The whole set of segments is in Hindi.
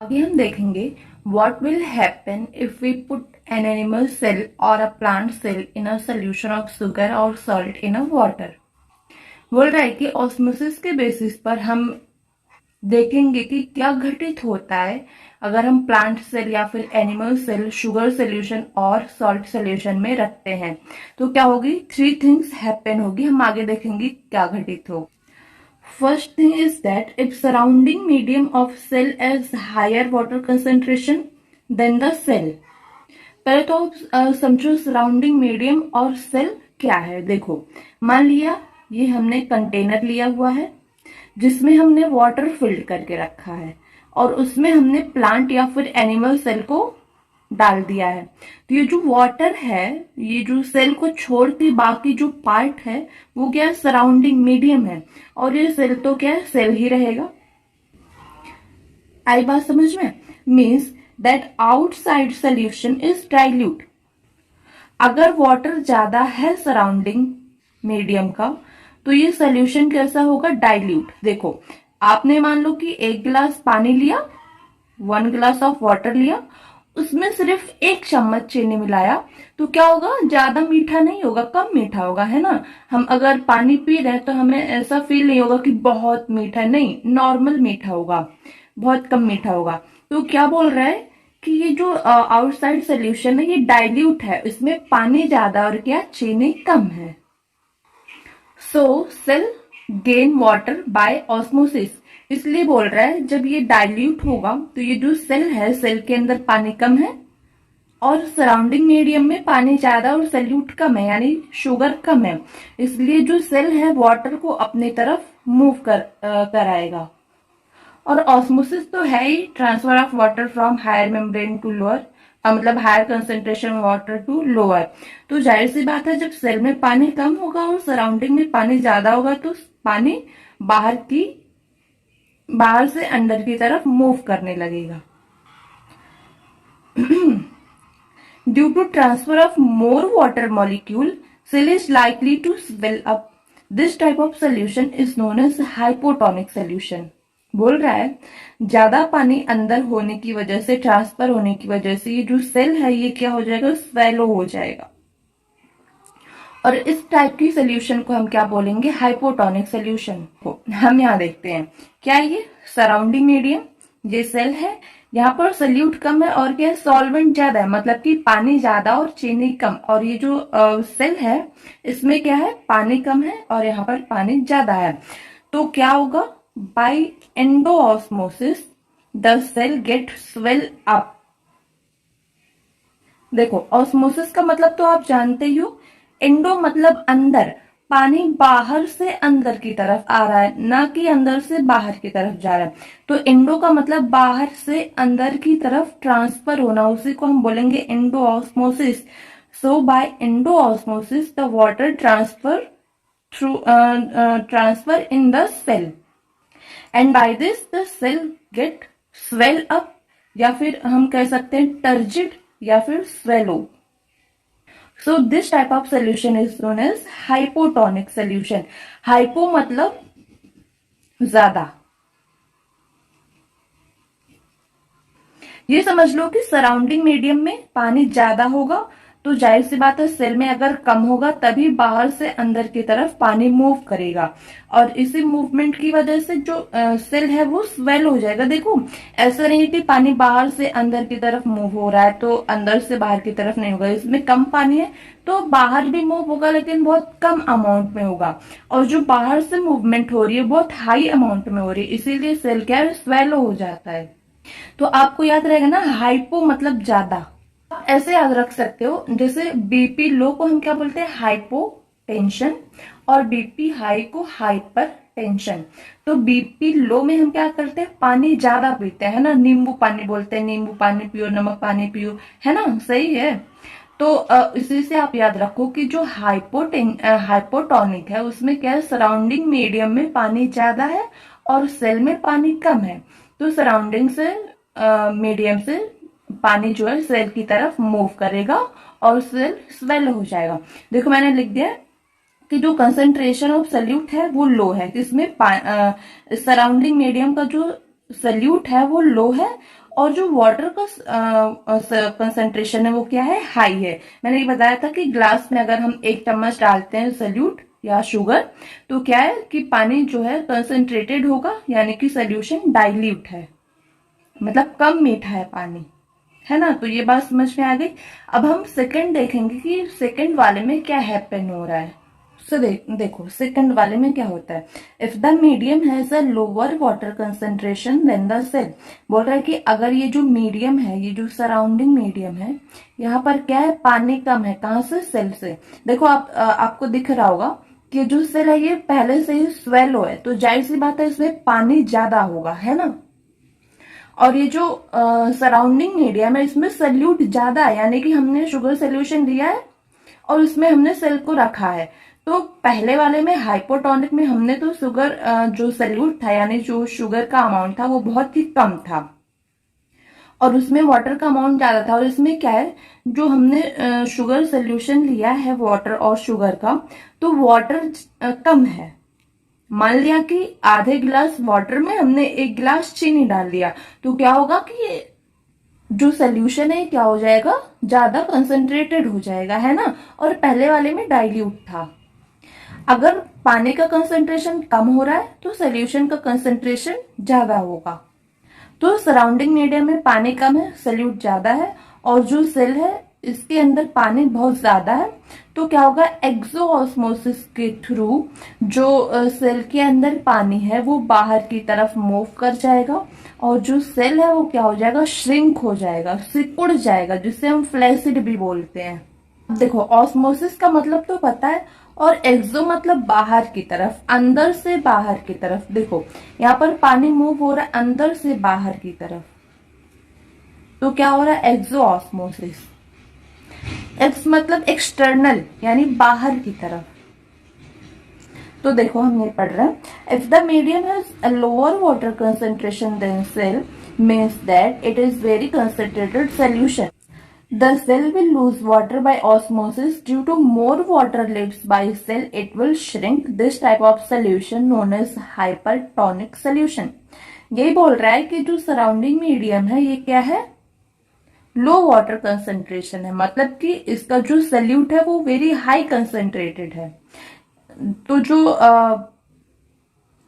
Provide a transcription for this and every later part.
अभी हम देखेंगे what will happen if we put an animal cell or a plant cell in a solution of sugar or salt in a water। बोल रहा है कि ऑस्मोसिस के बेसिस पर हम देखेंगे कि क्या घटित होता है अगर हम प्लांट सेल या फिर एनिमल सेल शुगर सोल्यूशन और सॉल्ट सोल्यूशन में रखते हैं। तो क्या होगी, 3 थिंग्स हैपन होगी। हम आगे देखेंगे क्या घटित हो। First thing is that if surrounding medium of cell has higher water concentration than the cell। पहले तो समझो सराउंडिंग मीडियम और सेल क्या है। देखो, मान लिया ये हमने कंटेनर लिया हुआ है जिसमें हमने वाटर फिल्ड करके रखा है और उसमें हमने प्लांट या फिर एनिमल सेल को डाल दिया है। तो ये जो वाटर है, ये जो सेल को छोड़ के बाकी जो पार्ट है वो क्या है, सराउंडिंग मीडियम है। और ये सेल तो क्या है, सेल ही रहेगा। आई बात समझ में? Means that outside solution is dilute. अगर वाटर ज्यादा है सराउंडिंग मीडियम का तो ये सोल्यूशन कैसा होगा, डाइल्यूट। देखो, आपने मान लो कि 1 गिलास पानी लिया, 1 गिलास ऑफ वाटर लिया, उसमें सिर्फ 1 चम्मच चीनी मिलाया, तो क्या होगा, ज्यादा मीठा नहीं होगा, कम मीठा होगा, है ना। हम अगर पानी पी रहे हैं तो हमें ऐसा फील नहीं होगा कि बहुत मीठा, नहीं, नॉर्मल मीठा होगा, बहुत कम मीठा होगा। तो क्या बोल रहा है कि ये जो आउटसाइड सोल्यूशन है ये डाइल्यूट है, इसमें पानी ज्यादा और क्या, चीनी कम है। So cell gain water by osmosis. इसलिए बोल रहा है जब ये डाइल्यूट होगा तो ये जो सेल है, सेल के अंदर पानी कम है और सराउंडिंग मीडियम में पानी ज्यादा और सल्यूट कम है, यानी शुगर कम है। इसलिए जो सेल है वाटर को अपनी तरफ मूव कराएगा। और ऑस्मोसिस तो है ही transfer of water from higher membrane to lower, मतलब higher concentration water to lower. तो जाहिर सी बात है जब सेल में पानी कम होगा और सराउंडिंग में पानी ज्यादा होगा तो पानी बाहर से अंदर की तरफ मूव करने लगेगा। Due to transfer of more water molecule, cell is likely to swell up. This type of solution is known as hypotonic solution. बोल रहा है ज्यादा पानी अंदर होने की वजह से, ट्रांसफर होने की वजह से ये जो सेल है ये क्या हो जाएगा, स्वेलो हो जाएगा। और इस टाइप की सोल्यूशन को हम क्या बोलेंगे, हाइपोटोनिक सोल्यूशन को। हम यहाँ देखते हैं क्या, ये सराउंडिंग मीडियम, ये सेल है, यहाँ पर सोल्यूट कम है और क्या, सॉल्वेंट ज्यादा है, मतलब कि पानी ज्यादा और चीनी कम। और ये जो सेल है इसमें क्या है, पानी कम है और यहाँ पर पानी ज्यादा है। तो क्या होगा, by endoosmosis the cell get swell up। देखो, ऑस्मोसिस का मतलब तो आप जानते ही हो, एंडो मतलब अंदर, पानी बाहर से अंदर की तरफ आ रहा है, ना कि अंदर से बाहर की तरफ जा रहा है। तो एंडो का मतलब बाहर से अंदर की तरफ ट्रांसफर होना, उसी को हम बोलेंगे endosmosis. So by endosmosis the water transfer in the cell and by this the cell get swell up, या फिर हम कह सकते हैं turgid या फिर swallow। So this type of solution is known as hypotonic solution। hypo मतलब ज्यादा। ये समझ लो कि सराउंडिंग मीडियम में पानी ज्यादा होगा तो जाहिर सी बात है सेल में अगर कम होगा तभी बाहर से अंदर की तरफ पानी मूव करेगा, और इसी मूवमेंट की वजह से जो सेल है वो स्वेल हो जाएगा। देखो, ऐसा नहीं कि पानी बाहर से अंदर की तरफ मूव हो रहा है तो अंदर से बाहर की तरफ नहीं होगा, इसमें कम पानी है तो बाहर भी मूव होगा लेकिन बहुत कम अमाउंट में होगा, और जो बाहर से मूवमेंट हो रही है बहुत हाई अमाउंट में हो रही है, इसीलिए सेल क्या है, स्वेलो हो जाता है। तो आपको याद रहेगा ना, हाइपो मतलब ज्यादा। ऐसे याद रख सकते हो, जैसे बीपी लो को हम क्या बोलते हैं, हाइपोटेंशन, और बीपी हाई को हाइपर टेंशन। तो बीपी लो में हम क्या करते हैं, पानी ज्यादा पीते हैं ना, नींबू पानी बोलते हैं, नींबू पानी पियो, नमक पानी पियो, है ना, सही है। तो इसी से आप याद रखो कि जो हाइपोटोनिक है उसमें क्या है, सराउंडिंग मीडियम में पानी ज्यादा है और सेल में पानी कम है, तो सराउंडिंग से मीडियम से पानी जो है सेल की तरफ मूव करेगा और सेल स्वेल हो जाएगा। देखो मैंने लिख दिया कि जो कंसंट्रेशन ऑफ सल्यूट है वो लो है, इसमें सराउंडिंग मीडियम का जो सल्यूट है वो लो है और जो वाटर का कंसंट्रेशन है वो क्या है, हाई है। मैंने ये बताया था कि ग्लास में अगर हम 1 चम्मच डालते हैं सल्यूट या शुगर, तो क्या है कि पानी जो है कंसंट्रेटेड होगा, यानी कि सोल्यूशन डाइल्यूट है, मतलब कम मीठा है पानी, है ना। तो ये बात समझ में आ गई। अब हम सेकंड देखेंगे कि सेकंड वाले में क्या हैपन हो रहा है। सो देखो सेकंड वाले में क्या होता है। If the medium has a lower water concentration then the cell, बोल रहा है कि अगर ये जो मीडियम है, ये जो सराउंडिंग मीडियम है, यहाँ पर क्या है, पानी कम है। कहाँ से, सेल से। देखो आपको दिख रहा होगा कि जो सेल है ये पहले से ही स्वेलो है, तो जाहिर सी बात है इसमें पानी ज्यादा होगा, है ना। और ये जो सराउंडिंग मीडियम है इसमें सल्यूट ज्यादा है, यानी कि हमने शुगर सोल्यूशन लिया है और उसमें हमने सेल को रखा है। तो पहले वाले में हाइपोटोनिक में हमने तो शुगर जो सल्यूट था, यानी जो शुगर का अमाउंट था वो बहुत ही कम था और उसमें वाटर का अमाउंट ज्यादा था। और इसमें क्या है, जो हमने शुगर सोल्यूशन लिया है वाटर और शुगर का, तो वाटर कम है। मान लिया कि आधे गिलास वाटर में हमने 1 गिलास चीनी डाल दिया, तो क्या होगा कि ये जो सोल्यूशन है क्या हो जाएगा, ज्यादा कंसंट्रेटेड हो जाएगा, है ना। और पहले वाले में डाइल्यूट था। अगर पानी का कंसंट्रेशन कम हो रहा है तो सोल्यूशन का कंसंट्रेशन ज्यादा होगा। तो सराउंडिंग मीडियम में पानी कम है, सल्यूट ज्यादा है, और जो सेल है इसके अंदर पानी बहुत ज्यादा है। तो क्या होगा, एक्सो ऑस्मोसिस के थ्रू जो सेल के अंदर पानी है वो बाहर की तरफ मूव कर जाएगा, और जो सेल है वो क्या हो जाएगा, श्रिंक हो जाएगा, सिकुड़ जाएगा, जिसे हम फ्लैसिड भी बोलते हैं। देखो ऑस्मोसिस का मतलब तो पता है, और एक्सो मतलब बाहर की तरफ, अंदर से बाहर की तरफ। देखो यहाँ पर पानी मूव हो रहा है अंदर से बाहर की तरफ, तो क्या हो रहा है, एक्सो ऑस्मोसिस। एक्स मतलब एक्सटर्नल, यानी बाहर की तरफ। तो देखो हम ये पढ़ रहे हैं, if the medium has a lower water concentration then cell means that it is very concentrated solution. The cell will lose water by osmosis due to more water left by cell. It will shrink. This type of solution known as hypertonic solution. यही बोल रहा है कि जो सराउंडिंग मीडियम है ये क्या है, लो वाटर कंसंट्रेशन है, मतलब कि इसका जो सल्यूट है वो वेरी हाई कंसंट्रेटेड है। तो जो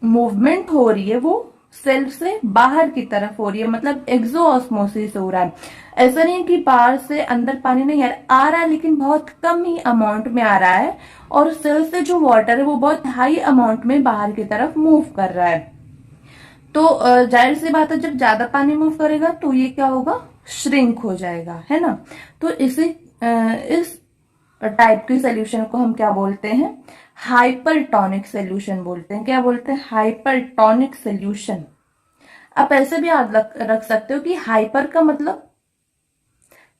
मूवमेंट हो रही है वो सेल से बाहर की तरफ हो रही है, मतलब एक्सो ऑस्मोसिस हो रहा है। ऐसा नहीं है कि बाहर से अंदर पानी नहीं आ रहा है, लेकिन बहुत कम ही अमाउंट में आ रहा है, और सेल से जो वाटर है वो बहुत हाई अमाउंट में बाहर की तरफ मूव कर रहा है। तो जाहिर सी बात है, जब ज्यादा पानी मूव करेगा तो ये क्या होगा, श्रिंक हो जाएगा, है ना। तो इस टाइप की सोल्यूशन को हम क्या बोलते हैं, हाइपरटोनिक सोल्यूशन बोलते हैं। क्या बोलते हैं, हाइपरटोनिक सोल्यूशन। आप ऐसे भी याद रख सकते हो कि हाइपर का मतलब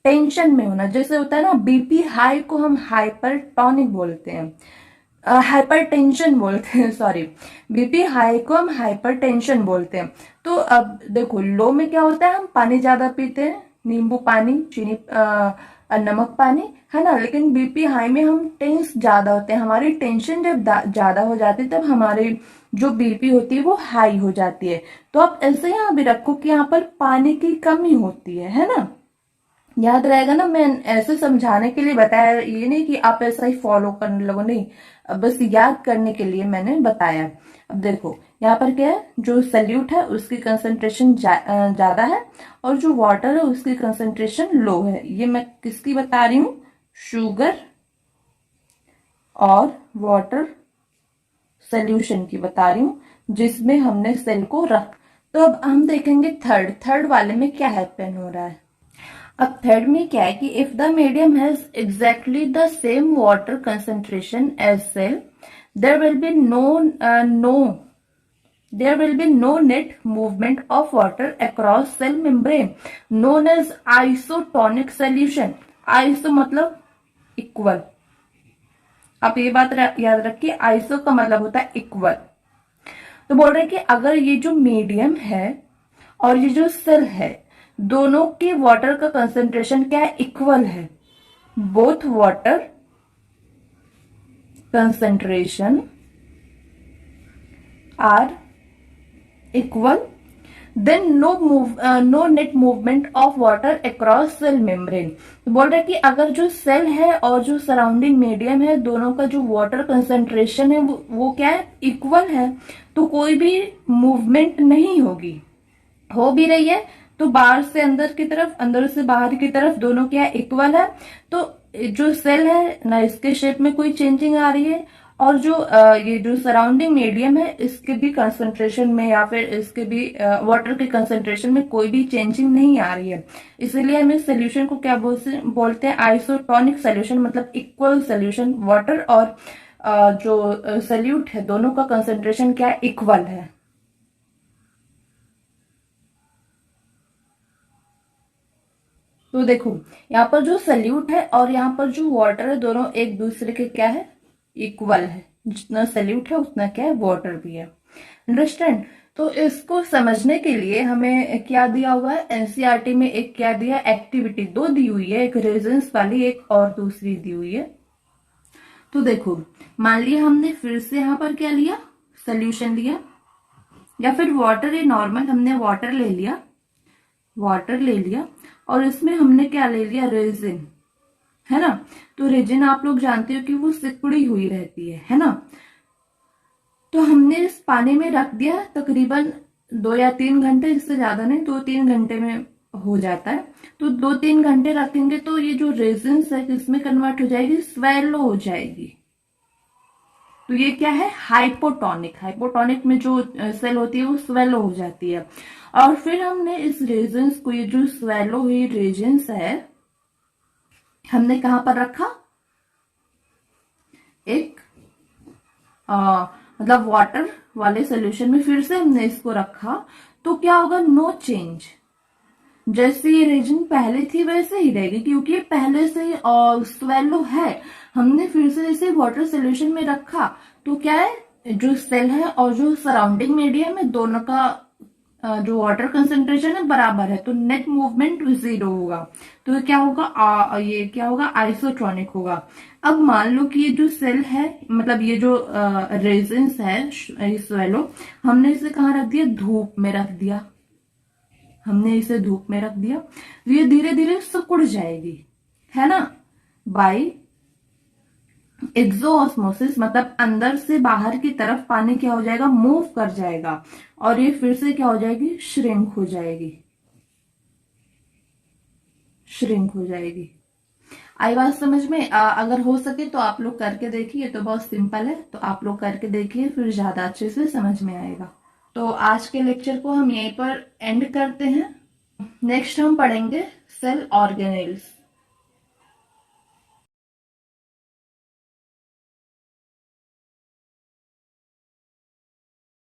टेंशन में होना, जैसे होता है ना बीपी हाई को हम हाइपरटोनिक बोलते हैं, हाइपर टेंशन बोलते हैं, सॉरी, बीपी हाई को हम हाइपर टेंशन बोलते हैं। तो अब देखो लो में क्या होता है, हम पानी ज्यादा पीते हैं, नींबू पानी, चीनी, नमक पानी, है ना। लेकिन बीपी हाई में हम टेंस ज्यादा होते हैं, हमारी टेंशन जब ज्यादा हो जाती है तब हमारी जो बीपी होती है वो हाई हो जाती है। तो आप ऐसे यहाँ भी रखो कि यहाँ पर पानी की कमी होती है ना। याद रहेगा ना, मैं ऐसे समझाने के लिए बताया, ये नहीं कि आप ऐसा ही फॉलो करने लगो, नहीं, बस याद करने के लिए मैंने बताया। अब देखो यहाँ पर क्या है, जो सल्यूट है उसकी कंसंट्रेशन ज्यादा है, और जो वाटर है उसकी कंसंट्रेशन लो है। ये मैं किसकी बता रही हूँ, शुगर और वाटर सोल्यूशन की बता रही हूँ, जिसमें हमने सेल को रख। तो अब हम देखेंगे थर्ड वाले में क्या हैपन हो रहा है। अब थर्ड में क्या है कि if the medium has exactly the same water concentration as cell, there will be no net movement of water across cell membrane known as isotonic solution. Iso मतलब इक्वल। आप ये बात याद रखिए, आइसो का मतलब होता है इक्वल। तो बोल रहे हैं कि अगर ये जो मीडियम है और ये जो सेल है, दोनों के वाटर का कंसंट्रेशन क्या है, इक्वल है। Both water concentration are equal, then no net movement of water across cell membrane. बोल रहे कि अगर जो सेल है और जो सराउंडिंग मीडियम है दोनों का जो वाटर कंसंट्रेशन है वो क्या है, इक्वल है, तो कोई भी मूवमेंट नहीं होगी। हो भी रही है तो बाहर से अंदर की तरफ, अंदर से बाहर की तरफ, दोनों क्या इक्वल है, तो जो सेल है ना इसके शेप में कोई चेंजिंग आ रही है, और जो ये जो सराउंडिंग मीडियम है इसके भी कंसंट्रेशन में या फिर इसके भी वाटर के कंसंट्रेशन में कोई भी चेंजिंग नहीं आ रही है। इसीलिए हम इस सोल्यूशन को क्या बोलते हैं, आइसोटोनिक सोल्यूशन, मतलब इक्वल सोल्यूशन। वाटर और जो सोल्यूट है दोनों का कंसंट्रेशन क्या इक्वल है। तो देखो यहाँ पर जो सल्यूट है और यहाँ पर जो वाटर है दोनों एक दूसरे के क्या है, इक्वल है। जितना सल्यूट है उतना क्या है, वाटर भी है। अंडरस्टैंड। तो इसको समझने के लिए हमें क्या दिया हुआ है, एनसीईआरटी में एक क्या दिया, एक्टिविटी दो दी हुई है, एक रेजोनेंस वाली एक और दूसरी दी हुई है। तो देखो मान लिया हमने फिर से यहाँ पर क्या लिया, सोल्यूशन लिया, या फिर वाटर है नॉर्मल, हमने वाटर ले लिया, वाटर ले लिया और इसमें हमने क्या ले लिया, रेजिन, है ना। तो रेजिन आप लोग जानते हो कि वो सिकुड़ी हुई रहती है ना। तो हमने इस पानी में रख दिया तकरीबन 2 या 3 घंटे, इससे ज्यादा नहीं, 2-3 घंटे में हो जाता है। तो 2-3 घंटे रखेंगे तो ये जो रेजिन है किसमें कन्वर्ट हो जाएगी, स्वेलो हो जाएगी। तो ये क्या है, हाइपोटोनिक। हाइपोटोनिक में जो सेल होती है वो स्वेलो हो जाती है। और फिर हमने इस रेजेंस को, ये जो स्वेलो हुई रेजेंस है, हमने कहां पर रखा, एक मतलब वाटर वाले सोल्यूशन में फिर से हमने इसको रखा। तो क्या होगा, नो चेंज। जैसे ये रीजन पहले थी वैसे ही रहेगी, क्योंकि ये पहले से स्वेलो है। हमने फिर से इसे वाटर सोल्यूशन में रखा तो क्या है, जो सेल है और जो सराउंडिंग मीडियम है दोनों का जो वाटर कंसेंट्रेशन है बराबर है, तो नेट मूवमेंट 0 होगा। तो क्या होगा, ये क्या होगा, आइसोट्रॉनिक होगा। अब मान लो कि ये जो सेल है, मतलब ये जो रेजेंस है स्वेलो, हमने इसे कहाँ रख दिया, धूप में रख दिया। हमने इसे धूप में रख दिया तो ये धीरे धीरे सिकुड़ जाएगी, है ना, बाई एक्सोऑस्मोसिस, मतलब अंदर से बाहर की तरफ पानी क्या हो जाएगा, मूव कर जाएगा, और ये फिर से क्या हो जाएगी, श्रिंक हो जाएगी, श्रिंक हो जाएगी। आई बात समझ में। अगर हो सके तो आप लोग करके देखिए, तो बहुत सिंपल है, तो आप लोग करके देखिए, फिर ज्यादा अच्छे से समझ में आएगा। तो आज के लेक्चर को हम यहीं पर एंड करते हैं। नेक्स्ट हम पढ़ेंगे सेल ऑर्गेनेल्स।